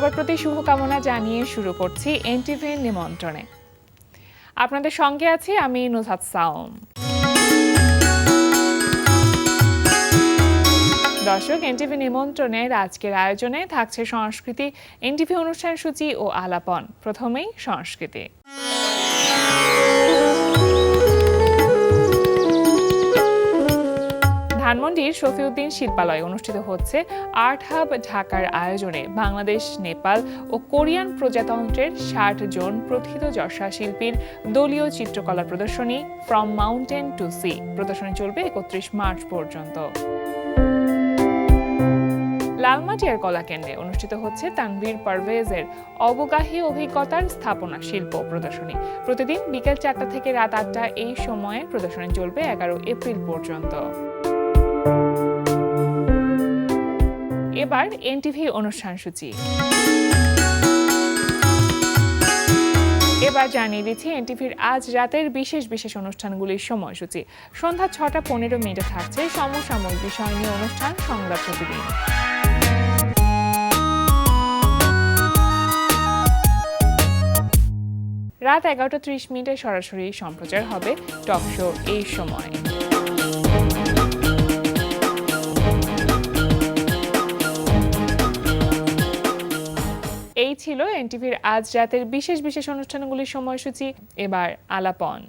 সবার প্রতি শুভকামনা জানিয়ে শুরু করছি এনটিভির নিমন্ত্রণে। আপনাদের সঙ্গে আছি আমি নুসহাত সাওম। দর্শক, এনটিভি নিমন্ত্রণের আজকের আয়োজনে থাকছে সংস্কৃতি, এনটিভি অনুষ্ঠান সূচি ও আলাপন। প্রথমেই সংস্কৃতি। ধানমন্ডির শফিউদ্দিন শিল্পালয়ে অনুষ্ঠিত হচ্ছে আর্ট হাব ঢাকার আয়োজনে বাংলাদেশ, নেপাল ও কোরিয়ান প্রজাতন্ত্রের ৬০ জন প্রথিতযশা শিল্পীর দলীয় চিত্রকলা প্রদর্শনী ফ্রম মাউন্টেন টু সি। প্রদর্শনী চলবে ৩১ মার্চ পর্যন্ত। লালমাটিয়ার কলাকেন্দ্রে অনুষ্ঠিত হচ্ছে তানভীর পারভেজের অবগাহী অভিজ্ঞতার স্থাপনা শিল্প প্রদর্শনী। প্রতিদিন বিকেল ৪টা থেকে রাত ৮টা এই সময়ে প্রদর্শনী চলবে ১১ এপ্রিল পর্যন্ত। এবার এনটিভি অনুষ্ঠান সূচি। এবার জানিয়ে দিচ্ছি এনটিভির আজ রাতের বিশেষ বিশেষ অনুষ্ঠানগুলির সময়সূচি। সন্ধ্যা ৬টা ১৫ থাকছে সমসাময়িক বিষয় নিয়ে অনুষ্ঠান সংবাদ প্রতিদিন। রাত ১১টা ৩০ সরাসরি সম্প্রচার হবে টক শো এই সময়। এই ছিল এনটিভির আজ রাতের বিশেষ বিশেষ অনুষ্ঠানগুলির সময়সূচি। এবার আলাপন।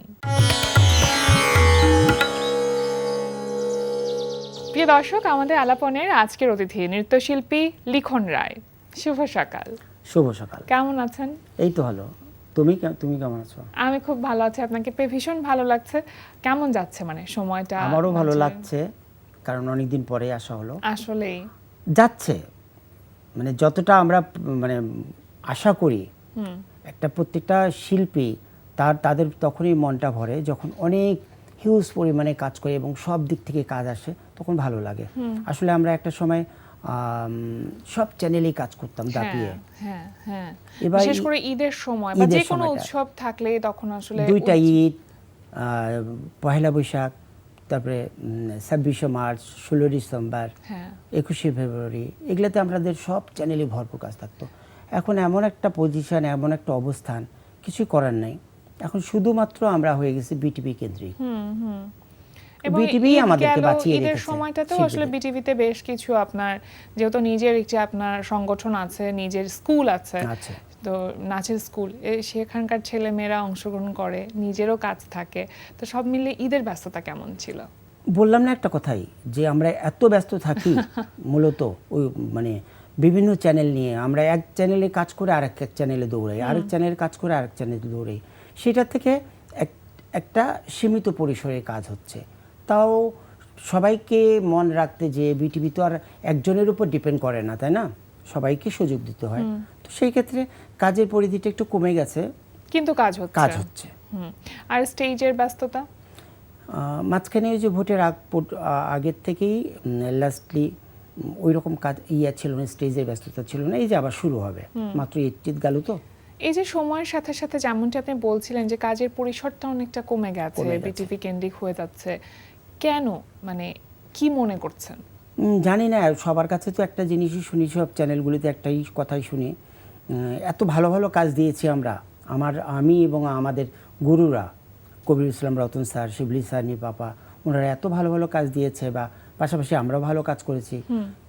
প্রিয় দর্শক, আমাদের আলাপনের আজকের অতিথি নৃত্যশিল্পী লিখন রায়। শুভ সকাল। শুভ সকাল। কেমন আছেন? এই তো ভালো। তুমি কেমন আছো? আমি খুব ভালো আছি। আপনাকে পেয়ে ভীষণ ভালো লাগছে। কেমন যাচ্ছে মানে সময়টা? আমারও ভালো লাগছে, কারণ অনেকদিন পরে আসা হলো। আসলেই যাচ্ছে, মানে যতটা আমরা মানে আশা করি একটা প্রত্যেকটা শিল্পী তাদের তখনই মনটা ভরে যখন অনেক হিউজ পরিমাণে কাজ করে এবং সব দিক থেকে কাজ আসে, তখন ভালো লাগে। আসলে আমরা একটা সময় সব চ্যানেলেই কাজ করতাম দাপিয়ে। বিশেষ করে ঈদের সময় বা যে কোনো উৎসব থাকলে তখন আসলে দুইটা ঈদ, পহেলা বৈশাখ, তারপরে ২৬শে মার্চ, ১৬ ডিসেম্বর, ২১শে ফেব্রুয়ারি, এগুলোতে আমাদের সব চ্যানেলে ভরপুর কাজ থাকতো। এখন এমন একটা পজিশন, এমন একটা অবস্থান, কিছু করার নাই। এখন শুধুমাত্র আমরা হয়ে গেছি বিটিভি কেন্দ্রিক। বিটিভি আমাদেরকে বাঁচিয়ে রেখেছে। ঈদের সময়টাতেও আসলে বিটিভিতে বেশ কিছু আপনার, যেহেতু নিজের একটি আপনার সংগঠন আছে, নিজের স্কুল আছে, তো নাচের স্কুল, সেখানকার ছেলে মেয়েরা অংশগ্রহণ করে, নিজেরও কাজ থাকে, তো সব মিলে ঈদের ব্যস্ততা কেমন ছিল? বললাম না একটা কথাই, যে আমরা এত ব্যস্ত থাকি মূলত ওই মানে বিভিন্ন চ্যানেল নিয়ে। আমরা এক চ্যানেলে কাজ করে আরেক চ্যানেলে দৌড়াই, আরেক চ্যানেলে কাজ করে আরেক চ্যানেলে দৌড়াই। সেটা থেকে একটা সীমিত পরিসরে কাজ হচ্ছে। তাও সবাইকে মন রাখতে যে বিটিভি তো আর একজনের উপর ডিপেন্ড করে না, তাই না? সবাইকে সুযোগ দিতে হয়। তো সেই ক্ষেত্রে কাজের পরিধিটা একটু কমে গেছে, কিন্তু কাজ হচ্ছে। আর স্টেজের ব্যস্ততা মাঝখানে ওই যে ভোটের আগের থেকেই লাস্টলি ওই রকম কাজ ছিল না, স্টেজের ব্যস্ততা ছিল না। এই যে আবার শুরু হবে, মাত্র ঈদ গেল। তো এই যে সময়ের সাথে সাথে যেমনটি আপনি বলছিলেন যে কাজের পরিসরটা অনেকটা কমে গেছে, বিটিভি কেন্দ্রিক হয়ে যাচ্ছে, কেন, মানে কি মনে করছেন? জানি না, সবার কাছে তো একটা জিনিসই শুনি, সব চ্যানেলগুলিতে একটাই কথাই শুনি, এত ভালো ভালো কাজ দিয়েছি আমরা, আমি এবং আমাদের গুরুরা, কবির ইসলাম রতন স্যার, শিবলি স্যার, নিপাপা, ওনারা এত ভালো ভালো কাজ দিয়েছে, বা পাশাপাশি আমরাও ভালো কাজ করেছি,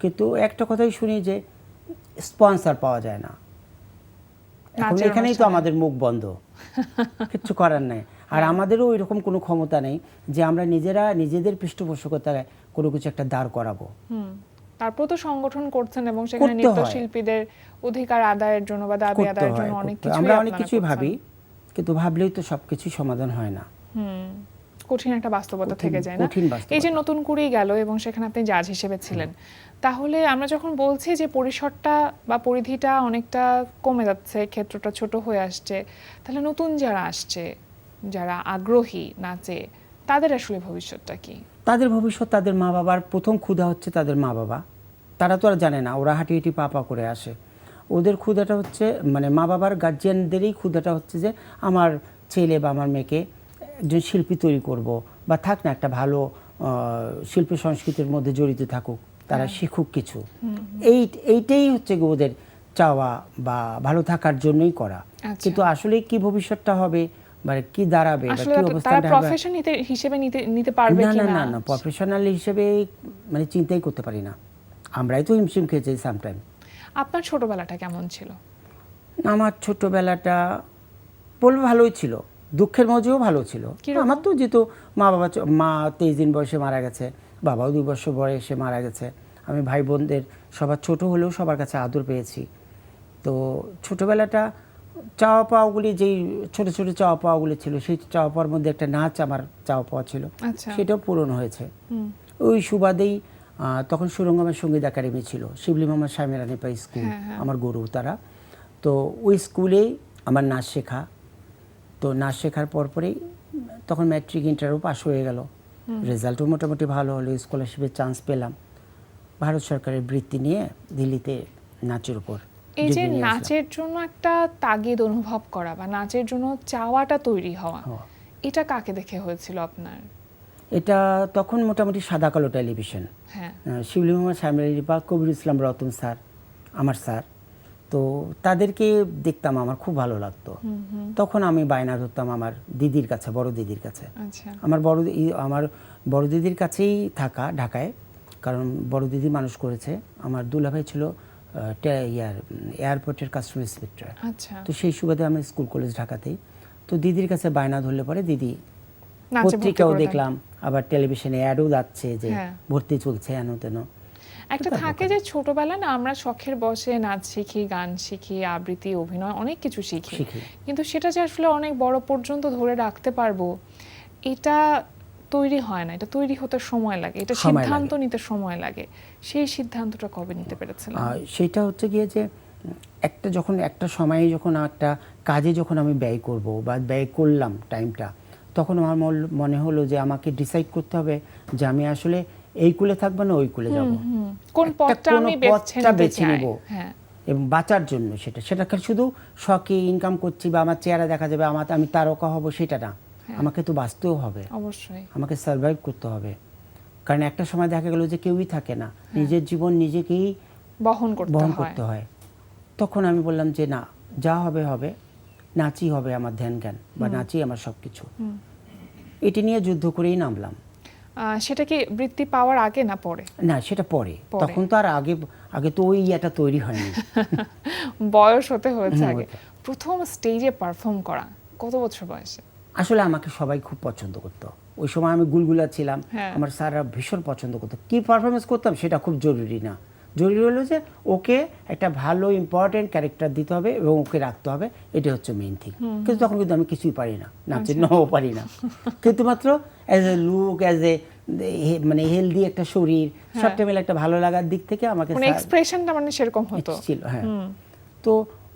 কিন্তু একটা কথাই শুনি যে স্পন্সর পাওয়া যায় না। এখন এখানেই তো আমাদের মুখ বন্ধ, কিচ্ছু করার নাই। আর আমাদেরও ওই রকম কোনো ক্ষমতা নেই যে আমরা নিজেদের পৃষ্ঠপোষকতায় কোনো কিছু একটা দাঁড় করাবো। তারপর তো সংগঠন করছেন এবং সেখানে নৃত্যশিল্পীদের অধিকার আদায়ের জন্য বা দাবি আদায়ের জন্য আমরা অনেক কিছুই ভাবি, কিন্তু ভাবলেই তো সবকিছু সমাধান হয় না। কঠিন একটা বাস্তবতা থেকে যায় না। এই যে নতুন করেই গেল এবং সেখানে আপনি জাজ হিসেবে ছিলেন, তাহলে আমরা যখন বলছি যে পরিসরটা বা পরিধিটা অনেকটা কমে যাচ্ছে, ক্ষেত্রটা ছোট হয়ে আসছে, তাহলে নতুন যারা আসছে, যারা আগ্রহী নাচে, তাদের আসলে ভবিষ্যৎটা কি? তাদের ভবিষ্যৎ, তাদের মা বাবার প্রথম ক্ষুধা হচ্ছে তাদের মা বাবা। তারা তো আর জানে না, ওরা হাঁটি হাঁটি পা করে আসে। ওদের ক্ষুধাটা হচ্ছে, মানে মা বাবার গার্জিয়ানদেরই ক্ষুধাটা হচ্ছে যে আমার ছেলে বা আমার মেয়েকে একজন শিল্পী তৈরি করব, বা থাক না একটা ভালো শিল্পী সংস্কৃতির মধ্যে জড়িত থাকুক, তারা শিখুক কিছু। এইটাই হচ্ছে ওদের চাওয়া বা ভালো থাকার জন্যই করা, আচ্ছা। কিন্তু আসলে কি ভবিষ্যৎটা হবে বা কি দাঁড়াবে বা আসলে কি তারা অবস্থানটা হবে, প্রফেশন হিসেবে নিতে পারবে না না কিনা? না না প্রফেশনাল হিসেবে মানে চিন্তাই করতে পারি না। আমরাই তো হিমশিম খেয়েছি সামটাইম। আপনার ছোটবেলাটা কেমন ছিল? আমার ছোটবেলাটা বলবো ভালোই ছিল, দুঃখের মধ্যেও ভালো ছিল। কিরকম? আমার তো যেহেতু মা 23 দিন বয়সে মারা গেছে, বাবাও 2 বছর বয়সে মারা গেছে। আমি ভাই বোনদের সবার ছোট হলেও সবার কাছে আদর পেয়েছি। তো ছোটবেলাটা চাওয়া পাওয়াগুলি যেই ছোট ছোট চাওয়া পাওয়াগুলি ছিল, সেই চাওয়া পাওয়ার মধ্যে একটা নাচ আমার চাওয়া পাওয়া ছিল, আচ্ছা। সেটাও পূরণ হয়েছে। ওই সুবাদেই তখন সুরঙ্গমের সঙ্গীত একাডেমি ছিল, শিবলি মোহাম্মদ শামিরা নেপাই স্কুল, আমার গুরু তারা। তো ওই স্কুলেই আমার নাচ শেখা। তো নাচ শেখার পরপরেই তখন ম্যাট্রিক ইন্টারও পাস হয়ে গেল, রেজাল্টও মোটামুটি ভালো হলো, স্কলারশিপের চান্স পেলাম। ভারত সরকারের বৃত্তি নিয়ে দিল্লিতে নাচের উপর এই যে নাচের জন্য একটা তাগিদ অনুভব করা বা নাচের জন্য চাওয়াটা তৈরি হওয়া, এটা কাকে দেখে হয়েছিল আপনার? এটা তখন মোটামুটি সাদা কালো টেলিভিশন। হ্যাঁ, শিবলি মোহাম্মদ শামিরা রিপা, কবির ইসলাম রতন স্যার, আমার স্যার, তো তাদেরকে দেখতাম, আমার খুব ভালো লাগতো। তখন আমি বায়না ধরতাম আমার দিদির কাছে, বড় দিদির কাছে। আচ্ছা। আমার বড় দিদির কাছেই থাকা ঢাকায়, কারণ বড় দিদি মানুষ করেছে। আমার দুলাভাই ছিল এয়ারপোর্টের কাস্টম ইন্সপেক্টর। আচ্ছা। তো সেই সুবাদে আমি স্কুল কলেজ ঢাকাতেই। তো দিদির কাছে বায়না ধরলে পরে দিদি নাচে ভর্তি পত্রিকাও করে দেন। দেখলাম, আবার টেলিভিশনে অ্যাডও যাচ্ছে যে হ্যাঁ। ভর্তি চলছে এন তেন। একটা থাকে যে ছোটবেলায় না আমরা শখের বসে নাচ শিখি, গান শিখি, আবৃত্তি, অভিনয়, অনেক কিছু শিখি, কিন্তু সেটা যে আসলে অনেক বড় পর্যন্ত ধরে রাখতে পারবো এটা তৈরি হয় না। এটা তৈরি হতে সময় লাগে, এটা সিদ্ধান্ত নিতে সময় লাগে। সেই সিদ্ধান্তটা কবে নিতে পেরেছিলেন? সেটা হচ্ছে গিয়ে যে একটা সময়ে যখন একটা কাজে যখন আমি ব্যয় করব বা ব্যয় করলাম টাইমটা, তখন আমার মনে হলো যে আমাকে ডিসাইড করতে হবে যে আমি আসলে এই কুলে থাকবো না ওই কুলে যাব, কোন পথটা আমি বেছে নেব। হ্যাঁ। এবং বাঁচার জন্য সেটা শুধু শখে ইনকাম করছি বা আমার চেহারা দেখা যাবে, আমি তারকা হব, সেটা না। আমাকে তো বাঁচতেও হবে, অবশ্যই আমাকে সার্ভাইভ করতে হবে। কারণ একটা সময় দেখা গেল যে কেউই থাকে না, নিজের জীবন নিজেকেই বহন করতে হয়। তখন আমি বললাম যে না, যা হবে হবে, নাচই হবে আমার ধ্যান জ্ঞান বা নাচই আমার সব কিছু। এটি নিয়ে যুদ্ধ করেই নামলাম। সেটা কি বৃত্তি পাওয়ার আগে না পরে? না, সেটা পরে। তখন তো আর আগে তো ওই এটা তৈরি হয়নি। বয়স হতে হয়েছে আগে। প্রথম স্টেজে পারফর্ম করা কত বছর বয়সে? আসলে আমাকে সবাই খুব পছন্দ করতো। ওই সময় আমি গুলগুলা ছিলাম, হ্যাঁ। আমার স্যাররা ভীষণ পছন্দ করতো। কি পারফরমেন্স করতাম সেটা খুব জরুরি না, জরুরি হলো যে ওকে একটা ভালো ইম্পর্টেন্ট ক্যারেক্টার দিতে হবে এবং ওকে রাখতে হবে, এটা হচ্ছে মেইন থিং। কিন্তু তখন কিন্তু আমি কিছুই পারি না, নাচের নাও পারি না, কিন্তু মাত্র as a look, as a মানে হেলদি একটা শরীর, সবটা মিলে একটা ভালো লাগার দিক থেকে আমাকে মানে এক্সপ্রেশনটা মানে সেরকম হতো ছিল। হ্যাঁ, তো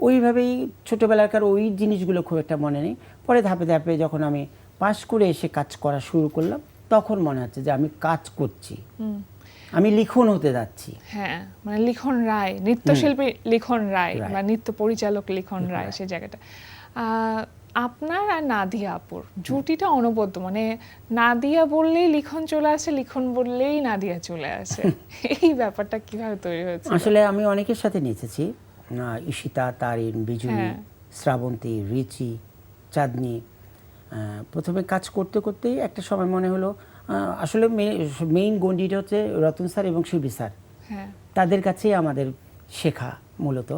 ওইভাবেই ছোটবেলাকার ওই জিনিসগুলো খুব একটা মনে নেই। পরে ধাপে ধাপে যখন আমি পাশ করে এসে কাজ করা শুরু করলাম, তখন মনে হচ্ছে যে আমি কাজ করছি, আমি লিখন হতে যাচ্ছি। হ্যাঁ, মানে লিখন রায়, নৃত্যশিল্পী লিখন রায় বা নৃত্য পরিচালক লিখন রায়, সেই জায়গাটা। আপনার আর নাদিয়া আপুর জুটিটা অনবদ্য, মানে নাদিয়া বললেই লিখন চলে আসে, লিখন বললেই নাদিয়া চলে আসে। এই ব্যাপারটা কিভাবে তৈরি হয়েছে? আসলে আমি অনেকের সাথে নেচেছি, ঈশিতা, তারিন, বিজুলি, শ্রাবন্তী, রিচি, চাঁদনি। প্রথমে কাজ করতে করতেই একটা সময় মনে হলো আসলে মেইন গণ্ডিটা হচ্ছে রতন স্যার এবং শিবলি স্যার, তাদের কাছেই আমাদের শেখা মূলত।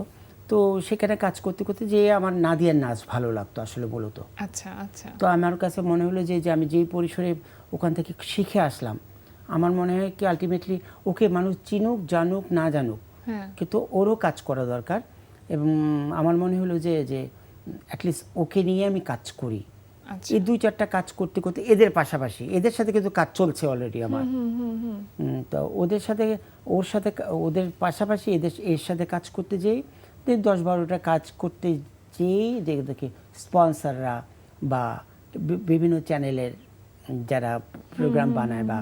তো সেখানে কাজ করতে করতে যে আমার নাদিয়ার নাচ ভালো লাগতো আসলে মূলত। আচ্ছা আচ্ছা। তো আমার কাছে মনে হলো যে আমি যেই পরিসরে ওখান থেকে শিখে আসলাম, আমার মনে হয় কি আলটিমেটলি ওকে মানুষ চিনুক জানুক না জানুক, কিন্তু ওরও কাজ করা দরকার। এবং আমার মনে হলো যে অ্যাটলিস্ট ওকে নিয়ে আমি কাজ করি। এই 2-4টা কাজ করতে করতে এদের পাশাপাশি, এদের সাথে কিন্তু কাজ চলছে অলরেডি আমার। তো ওদের পাশাপাশি এর সাথে কাজ করতে যেই 10-12টা কাজ করতে যেই দেখি স্পন্সররা বা বিভিন্ন চ্যানেলের যারা প্রোগ্রাম বানায় বা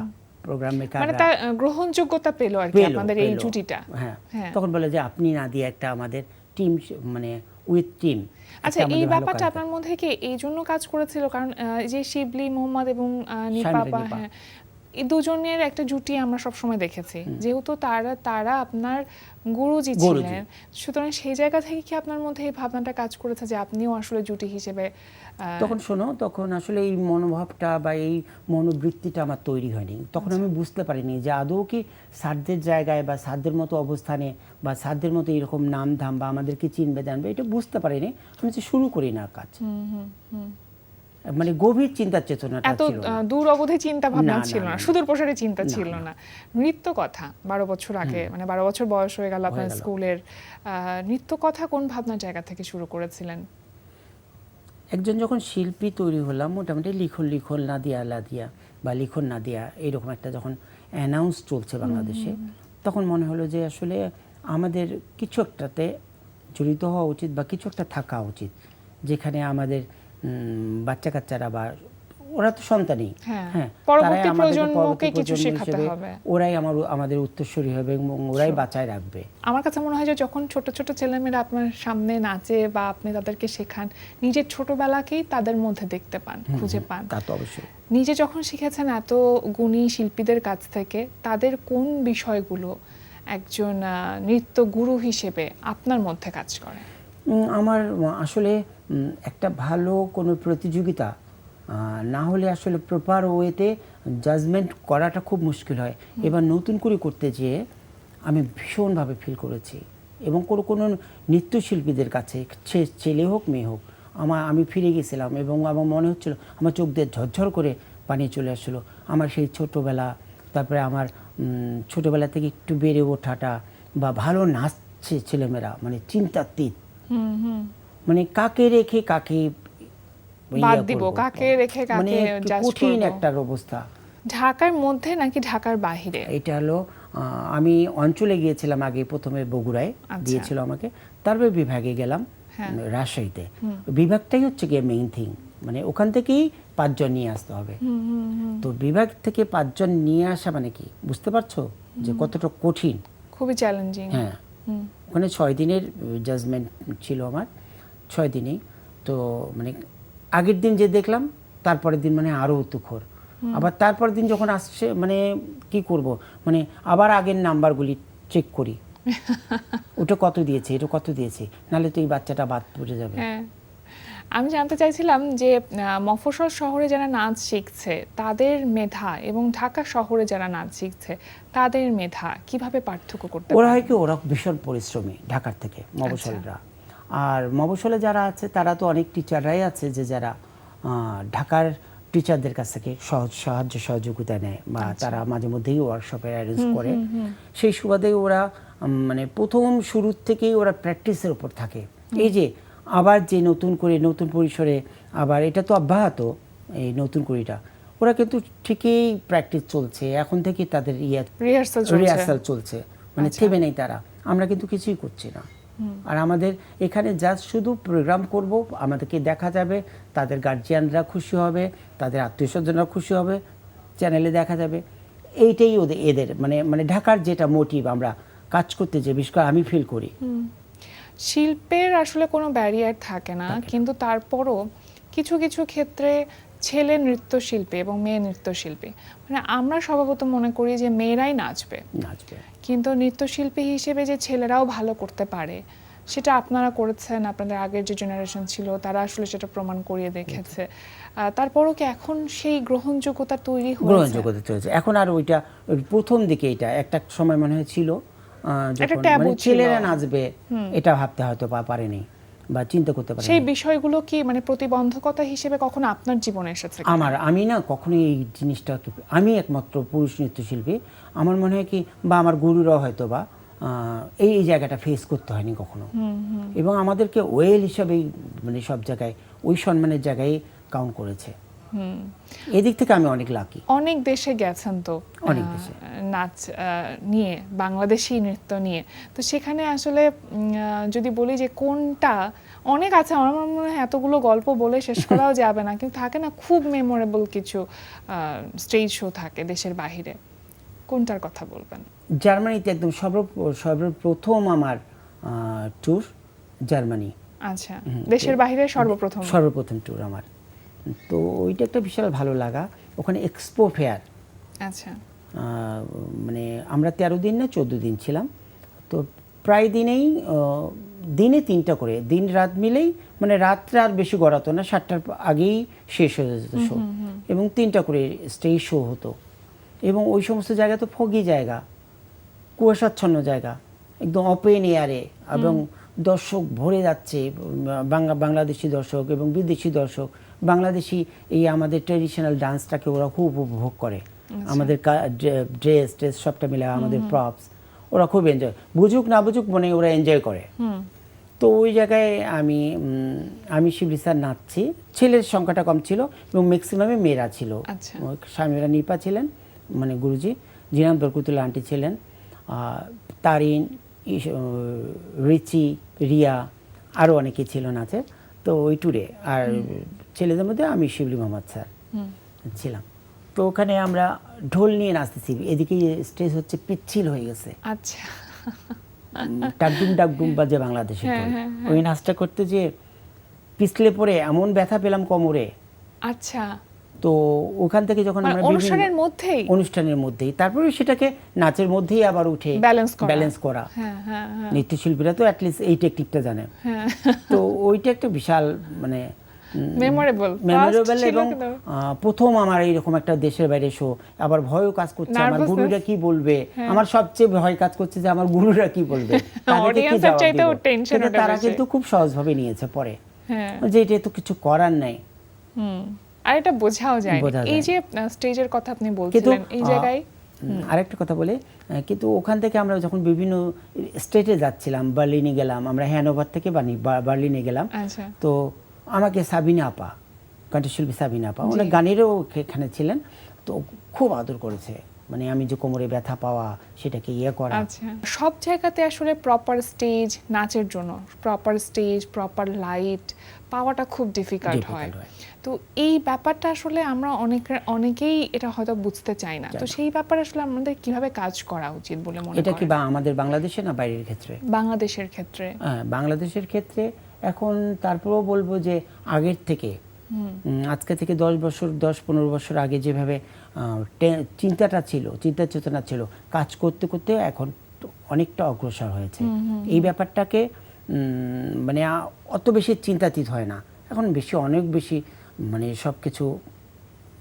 প্রোগ্রাম মেকার, মানে তার গ্রহণযোগ্যতা পেল আর কি আপনাদের এই জুটিটা। হ্যাঁ, তখন বলে যে আপনি না দিয়ে একটা আমাদের টিম, মানে উইথ টিম। আচ্ছা, এই ব্যাপারটা আপনার মধ্যে কি এই জন্য কাজ করেছিল? কারণ যে শিবলি মোহাম্মদ এবং নিপা, হ্যাঁ, এই দুজনের একটা জুটি আমরা সবসময় দেখেছি, যেহেতু তারা আপনার গুরুজি ছিলেন, সুতরাং সেই জায়গা থেকে কি আপনার মধ্যে এই ভাবনাটা কাজ করেছে যে আপনিও আসলে জুটি হিসেবে? তখন শোনো, তখন আসলে এই মনোভাবটা বা এই মনোবৃত্তিটা আমার তৈরি হয়নি। তখন আমি বুঝতে পারিনি যে আদৌ কি স্যারদের জায়গায় বা স্যারদের মতো অবস্থানে বা স্যারদের মতো এরকম নাম ধাম বা আমাদেরকে চিনবে জানবে, এটা বুঝতে পারিনি। আমি যে শুরু করি না কাজ, মানে গভীর চিন্তার চেতনাটা এত ছিল না। দূর অবধি চিন্তা ভাবনা না, ছিল না, না, না, সুদূর প্রসারী চিন্তা ছিল না। নৃত্য কথা 12 বছর আগে, মানে 12 বছর বয়স হয়ে গেল আপনার স্কুলের, নৃত্য কথা কোন ভাবনার জায়গা থেকে শুরু করেছিলেন? একজন যখন শিল্পী তৈরি হলাম, মোটামুটি লিখন নাদিয়া লাদিয়া বা লিখন নাদিয়া এরকম একটা যখন অ্যানাউন্স চলছে বাংলাদেশে, তখন মনে হলো যে আসলে আমাদের কিছু একটাতে জড়িত হওয়া উচিত বা কিছু একটা থাকা উচিত, যেখানে আমাদের বাচ্চা কাচ্চারা বা ওরা তো সন্তানই, হ্যাঁ, পরবর্তী প্রজন্মকে কিছু শেখাতে হিসেবে হবে, ওরাই আমাদের উত্তরসূরি হবে এবং ওরাই বাঁচায় রাখবে। আমার কাছে মনে হয় যে যখন ছোট ছোট ছেলেমেয়েরা আপনার সামনে নাচে বা আপনি তাদেরকে শেখান, নিজের ছোটবেলাকেই তাদের মধ্যে দেখতে পান, খুঁজে পান। তা তো অবশ্যই। নিজে যখন শিখেছেন এত গুণী শিল্পীদের কাছ থেকে, তাদের কোন বিষয়গুলো একজন নৃত্য গুরু হিসেবে আপনার মধ্যে কাজ করে? আমার আসলে একটা ভালো কোনো প্রতিযোগিতা না হলে আসলে প্রপার ওয়েতে জাজমেন্ট করাটা খুব মুশকিল হয়। এবার নতুন করে করতে যেয়ে আমি ভীষণভাবে ফিল করেছি, এবং কোনো নৃত্যশিল্পীদের কাছে, সে ছেলে হোক মেয়ে হোক, আমি ফিরে গেছিলাম এবং আমার মনে হচ্ছিল আমার চোখ দিয়ে ঝরঝর করে পানি চলে আসছিলো। আমার সেই ছোটোবেলা, তারপরে আমার ছোটোবেলা থেকে একটু বেড়ে ওঠাটা বা ভালো নাচছে ছেলেমেয়েরা, মানে চিন্তাতীত, মানে কাকে রেখে কাকে বাদ দিব, কাকে রেখে কাকে জাজ করব, কঠিন একটা অবস্থা। ঢাকার মধ্যে নাকি ঢাকার বাইরে? এটা হলো আমি অঞ্চলে গিয়েছিলাম আগে, প্রথমে বগুড়ায় দিয়েছিল আমাকে, তারপরে বিভাগে গেলাম রাজশাহীতে। বিভাগটাই হচ্ছে গিয়ে মেইন থিং, মানে ওখান থেকেই 5 জন নিয়ে আসতে হবে। তো বিভাগ থেকে 5 জন নিয়ে আসা মানে কি বুঝতে পারছো যে কতটা কঠিন, খুবই চ্যালেঞ্জিং। হ্যাঁ, ওখানে 6 দিনের জাজমেন্ট ছিল আমার, 6 দিনেই। তো মানে আগের দিন যে দেখলাম, তারপরের দিন মানে আরো তুখর, আবার তারপরের দিন যখন আসছে মানে কি করব, মানে আবার আগের নাম্বারগুলি চেক করি, ওটা কত দিয়েছে, এটা কত দিয়েছে, নাহলে তো এই বাচ্চাটা বাদ পড়ে যাবে। হ্যাঁ, আমি জানতে চাইছিলাম যে মফস্বল শহরে যারা নাচ শিখছে তাদের মেধা এবং ঢাকা শহরে যারা নাচ শিখছে তাদের মেধা কিভাবে পার্থক্য করতে ওরা পারে? হয় কি, ওরা ভীষণ পরিশ্রমী ঢাকার থেকে, মফস্বলরা। আর মফস্বলে যারা আছে তারা তো অনেক টিচাররাই আছে যে যারা ঢাকার টিচারদের কাছ থেকে সাহায্য সহযোগিতা নেয় বা তারা মাঝে মধ্যেই ওয়ার্কশপের অ্যারেঞ্জ করে। সেই সুবাদে ওরা মানে প্রথম শুরুর থেকেই ওরা প্র্যাকটিসের উপর থাকে। এই যে আবার যে নতুন করে নতুন পরিসরে আবার এটা তো অব্যাহত, এই নতুন করিটা ওরা কিন্তু ঠিকই প্র্যাকটিস চলছে এখন থেকে, তাদের রিহার্সাল চলছে, মানে থেমে নেই তারা। আমরা কিন্তু কিছুই করছি না। আর আমাদের এখানে জাস্ট শুধু প্রোগ্রাম করব, আমাদেরকে দেখা যাবে, তাদের গার্জিয়ানরা খুশি হবে, তাদের আত্মীয় স্বজনরা খুশি হবে, চ্যানেলে দেখা যাবে, এইটাই এদের মানে ঢাকার যেটা মোটিভ আমরা কাজ করতে যে, বিশেষ করে আমি ফিল করি। শিল্পের আসলে কোনো ব্যারিয়ার থাকে না, কিন্তু তারপরও কিছু কিছু ক্ষেত্রে ছেলে নৃত্যশিল্পী এবং মেয়ে নৃত্যশিল্পী, মানে আমরা স্বভাবত মনে করি যে মেয়েরাই নাচবে, কিন্তু নৃত্যশিল্পী হিসেবে যে ছেলেরাও ভালো করতে পারে সেটা আপনারা করেছেন, আপনাদের আগের যে জেনারেশন ছিল তারা আসলে সেটা প্রমাণ করিয়ে দেখেছে। তারপরও কি এখন সেই গ্রহণযোগ্যতা তৈরি হয়েছে? এখন আর ওইটা প্রথম দিকে এটা একটা সময় মনে হয়েছিল যখন মানে ছেলেরা নাচবে, এটা ভাবতে হয়তো পারেনি বা চিন্তা করতে পারেনি। সেই বিষয়গুলো কি মানে প্রতিবন্ধকতা হিসেবে কখনো আপনার জীবনে এসেছে? আমি না কখনো এই জিনিসটা, আমি একমাত্র পুরুষ নৃত্যশিল্পী, আমার মনে হয় কি, বা আমার গুরুরাও হয়তো বা এই জায়গাটা ফেস করতে হয়নি কখনো, এবং আমাদেরকে ওয়েল হিসাবেই মানে সব জায়গায় ওই সম্মানের জায়গায় কাউন্ট করেছে। এদিক থেকে আমি অনেক লাকি। অনেক দেশে গেছেন তো, অনেক দেশে নাচ নিয়ে, বাংলাদেশি নৃত্য নিয়ে, তো সেখানে আসলে যদি বলি যে কোনটা, অনেক আছে, আমার মনে হয় এতগুলো গল্প বলে শেষ করাও যাবে না, কিন্তু থাকে না খুব মেমোরেবল কিছু স্টেজ শো থাকে দেশের বাহিরে, কোনটার কথা বলবেন? জার্মানিতে একদম সর্বপ্রথম আমার ট্যুর জার্মানি। আচ্ছা, দেশের বাইরে সর্বপ্রথম ট্যুর আমার, তো ওইটা একটা বিশাল ভালো লাগা। ওখানে এক্সপো ফেয়ার আচ্ছা। মানে আমরা 13 দিন না 14 দিন ছিলাম, তো প্রায় দিনেই দিনে 3টা করে, দিন রাত মিলেই, মানে রাতটা আর বেশি গড়াতো না, 7টার আগেই শেষ হয়ে যেত শো, এবং 3টা করে স্টেজ শো হতো। এবং ওই সমস্ত জায়গা তো ফগি জায়গা, কুয়াশাচ্ছন্ন জায়গা, একদম ওপেন এয়ারে, এবং দর্শক ভরে যাচ্ছে, বাংলাদেশি দর্শক এবং বিদেশি দর্শক। বাংলাদেশি এই আমাদের ট্র্যাডিশনাল ডান্সটাকে ওরা খুব উপভোগ করে, আমাদের ড্রেস সবটা মিলে, আমাদের প্রপস, ওরা খুব এনজয়, বুঝুক না বুঝুক মনে ওরা এনজয় করে। তো ওই জায়গায় আমি শিবলি স্যার নাচছি, ছেলের সংখ্যাটা কম ছিল এবং ম্যাক্সিমামে মেয়েরা ছিল। স্বামীরা নিপা ছিলেন, মানে গুরুজি, জিনাম বরকুতুল্লাহ আন্টি ছিলেন, তারিন, রিচি, রিয়া, আরও অনেকে ছিল নাচে। তো ওই ট্যুরে আর ছেলেদের মধ্যে আমি শিবলি মোহাম্মদ স্যার ছিলাম। তো ওখানে আমরা ঢোল নিয়ে নাচতেছি, এদিকে স্টেজ হচ্ছে পিচ্ছিল হয়ে গেছে, আচ্ছা, ডাকডুম ডাকডুম বাজে বাংলাদেশের ঢোল। ওই নাচটা করতে যে পিছলে পড়ে এমন ব্যথা পেলাম কোমরে। আচ্ছা। তো ওখান থেকে যখন আমরা অনুষ্ঠানের মধ্যেই তারপরে সেটাকে নাচের মধ্যেই আবার উঠে ব্যালেন্স করা, নৃত্যশিল্পীরা তো অ্যাটলিস্ট এই টেকনিকটা জানে। তো ওইটা একটা বিশাল মানে মেমোরেবল, এবং প্রথম আমার এইরকম একটা দেশের বাইরে শো, আবার ভয়ও কাজ করছে, আমার গুরুরা কি বলবে, আমার সবচেয়ে ভয় কাজ করছে যে আমার গুরুরা কি বলবে, তারা কিন্তু খুব সহজভাবে নিয়েছে পরে, যে এটা তো কিছু করার নাই। আর এটা বোঝাও যায়। এই যে স্টেজের কথা আপনি বলছিলেন, এই জায়গায় আরেকটা কথা বলে, কিন্তু ওখান থেকে আমরা যখন বিভিন্ন স্টেটে যাচ্ছিলাম, বার্লিনে গেলাম, আমরা হ্যানোভার থেকে বার্লিনে গেলাম, তো আমাকে সাবিনা আপা, কণ্ঠশিল্পী সাবিনা আপা, ওনার গানেরও এখানে ছিলেন, তো খুব আদর করেছে, মানে আমি যে কোমরে ব্যথা পাওয়া সেটাকে করা। আচ্ছা, সব জায়গাতে আসলে প্রপার স্টেজ, নাচের জন্য প্রপার স্টেজ, প্রপার লাইট পাওয়াটা খুব ডিফিকাল্ট হয়। তো এই ব্যাপারটা আসলে আমরা অনেকেই এটা হয়তো বুঝতে চাই না। তো সেই ব্যাপারে আসলে আমাদের কিভাবে কাজ করা উচিত বলে মনে করেন? এটা কি আমাদের বাংলাদেশে না বাইরের ক্ষেত্রে? বাংলাদেশের ক্ষেত্রে। হ্যাঁ, বাংলাদেশের ক্ষেত্রে এখন তারপরেও বলবো যে আগের থেকে, আজকে থেকে 10-15 বছর আগে যেভাবে চিন্তা চেতনা ছিল, কাজ করতে করতে এখন অনেকটা অগ্রসর হয়েছে। এই ব্যাপারটাকে মানে অত বেশি চিন্তাতীত হয় না এখন, অনেক বেশি মানে সবকিছু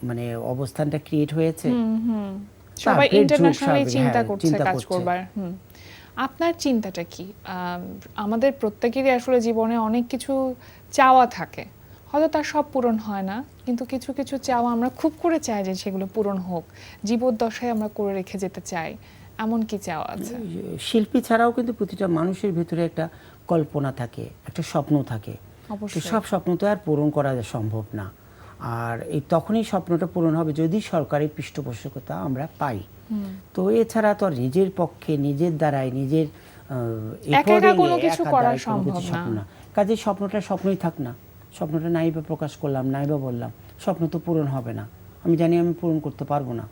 মানে অবস্থানটা ক্রিয়েট হয়েছে, সবাই ইন্টারন্যাশনালি চিন্তা করছে কাজ করবার। আপনার চিন্তাটা কি? আমাদের প্রত্যেকেরই আসলে জীবনে অনেক কিছু চাওয়া থাকে, হয়তো তার সব পূরণ হয় না, কিন্তু কিছু কিছু চাওয়া আমরা খুব করে চাই যে সেগুলো পূরণ হোক, জীবদ্দশায় আমরা করে রেখে যেতে চাই, এমন কি চাওয়া আছে? শিল্পী ছাড়াও কিন্তু প্রতিটা মানুষের ভিতরে একটা কল্পনা থাকে, একটা স্বপ্ন থাকে, সব স্বপ্ন তো আর পূরণ করা সম্ভব না। আর এই তখনই স্বপ্নটা পূরণ হবে যদি সরকারি পৃষ্ঠপোষকতা আমরা পাই। তো এছাড়া তো আর নিজের পক্ষে, নিজের দ্বারাই, নিজের কোনো কিছু করা সম্ভব না। কাজে স্বপ্নটা স্বপ্নই থাক না, স্বপ্নটা নাই বা প্রকাশ করলাম, নাই বা বললাম, স্বপ্ন তো পূরণ হবে না, আমি জানি আমি পূরণ করতে পারবো না।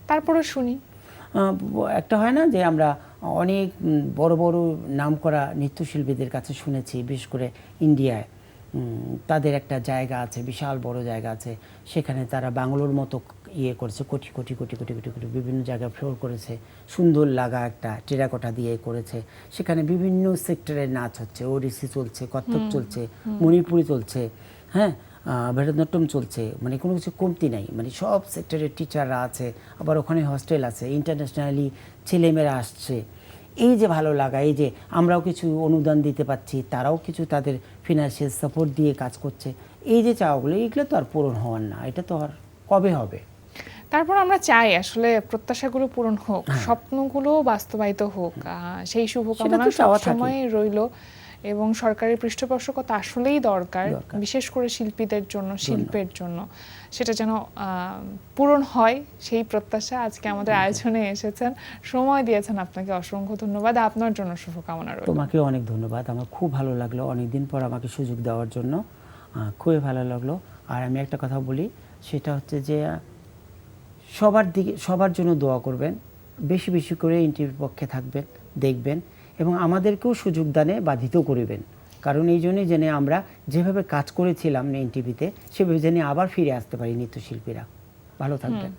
তারপরে শুনি একটা হয় না যে আমরা অনেক বড় বড় নামকরা নৃত্যশিল্পীদের কাছে শুনেছি, বিশেষ করে ইন্ডিয়ায় তাদের একটা জায়গা আছে, বিশাল বড় জায়গা আছে, সেখানে তারা বাংলোর মতো করেছে, কোটি কোটি কোটি কোটি কোটি কোটি বিভিন্ন জায়গায় ফ্লোর করেছে, সুন্দর লাগা একটা টেরাকোটা দিয়ে করেছে, সেখানে বিভিন্ন সেক্টরের নাচ হচ্ছে, ওড়িশি চলছে, কত্থক চলছে, মণিপুরি চলছে, হ্যাঁ, ভরতনাট্যম চলছে, মানে কোনো কিছু কমতি নাই, মানে সব সেক্টরের টিচাররা আছে, আবার ওখানে হস্টেল আছে, ইন্টারন্যাশনালি ছেলেমেয়েরা আসছে। এই যে ভালো লাগা, এই যে আমরাও কিছু অনুদান দিতে পারছি, তারাও কিছু তাদের ফিনান্সিয়াল সাপোর্ট দিয়ে কাজ করছে, এই যে চাওয়াগুলো, এইগুলো তো আর পূরণ হওয়ার না, এটা তো আর কবে হবে? তারপর আমরা চাই আসলে প্রত্যাশাগুলো পূরণ হোক, স্বপ্নগুলো বাস্তবায়িত হোক, সেই শুভকামনা সবসময় রইল। এবং সরকারের পৃষ্ঠপোষকতা আসলেই দরকার, বিশেষ করে শিল্পীদের জন্য, শিল্পের জন্য, সেটা যেন পূরণ হয়, সেই প্রত্যাশা। আজকে আমাদের আয়োজনে এসেছেন, সময় দিয়েছেন, আপনাকে অসংখ্য ধন্যবাদ। আপনার জন্য শুভকামনা রইল। তোমাকে অনেক ধন্যবাদ, আমার খুব ভালো লাগলো অনেকদিন পর আমাকে সুযোগ দেওয়ার জন্য, খুবই ভালো লাগলো। আর আমি একটা কথা বলি, সেটা হচ্ছে যে সবার জন্য দোয়া করবেন, বেশি বেশি করে এনটিভির পক্ষে থাকবেন, দেখবেন, এবং আমাদেরকেও সুযোগ দানে বাধিত করিবেন, কারণ এই জন্যই যেন আমরা যেভাবে কাজ করেছিলাম এনটিভিতে সেভাবে যেন আবার ফিরে আসতে পারি নৃত্যশিল্পীরা। ভালো থাকবেন।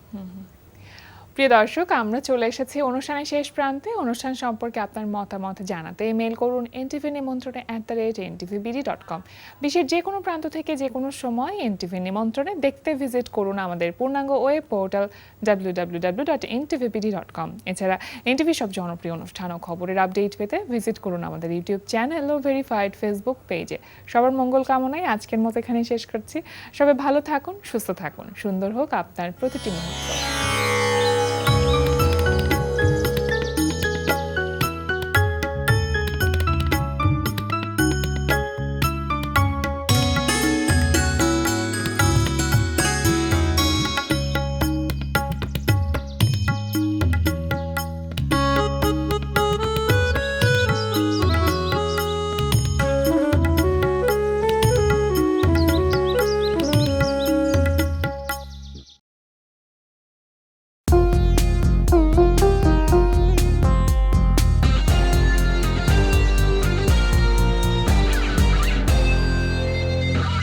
প্রিয় দর্শক, আমরা চলে এসেছি অনুষ্ঠানের শেষ প্রান্তে। অনুষ্ঠান সম্পর্কে আপনার মতামত জানাতে মেল করুন ntvnimontrone@ntvbd.com। বিশ্বের যে কোনো প্রান্ত থেকে যে কোনো সময় এনটিভি নিমন্ত্রণে দেখতে ভিজিট করুন আমাদের পূর্ণাঙ্গ ওয়েব পোর্টাল www.ntvbd.com। এছাড়া এনটিভি সব জনপ্রিয় অনুষ্ঠান ও খবরের আপডেট পেতে ভিজিট করুন আমাদের ইউটিউব চ্যানেল ও ভেরিফাইড ফেসবুক পেজে। সবার মঙ্গল কামনায় আজকের মতো এখানেই শেষ করছি। সবাই ভালো থাকুন, সুস্থ থাকুন, সুন্দর হোক আপনার প্রতিটি মুহূর্ত।